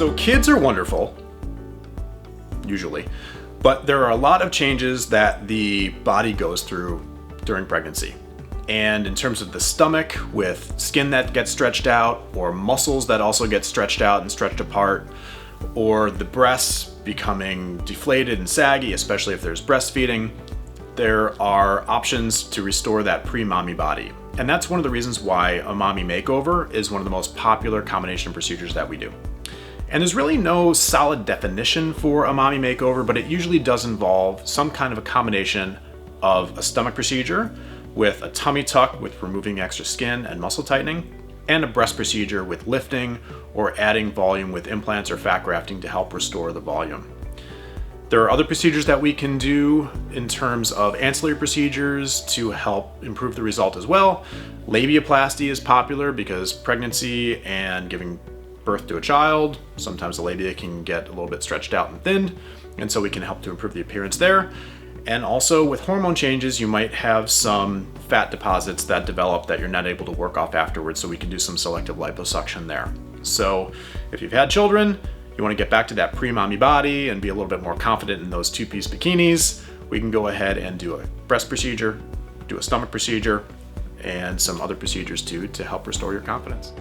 So kids are wonderful, usually, but there are a lot of changes that the body goes through during pregnancy. And in terms of the stomach, with skin that gets stretched out, or muscles that also get stretched out and stretched apart, or the breasts becoming deflated and saggy, especially if there's breastfeeding, there are options to restore that pre-mommy body. And that's one of the reasons why a mommy makeover is one of the most popular combination procedures that we do. And there's really no solid definition for a mommy makeover, but it usually does involve some kind of a combination of a stomach procedure with a tummy tuck with removing extra skin and muscle tightening, and a breast procedure with lifting or adding volume with implants or fat grafting to help restore the volume. There are other procedures that we can do in terms of ancillary procedures to help improve the result as well. Labiaplasty is popular because pregnancy and giving birth to a child, sometimes the labia can get a little bit stretched out and thinned, and so we can help to improve the appearance there. And also with hormone changes, you might have some fat deposits that develop that you're not able to work off afterwards, so we can do some selective liposuction there. So if you've had children, you want to get back to that pre-mommy body and be a little bit more confident in those two-piece bikinis, we can go ahead and do a breast procedure, do a stomach procedure, and some other procedures too to help restore your confidence.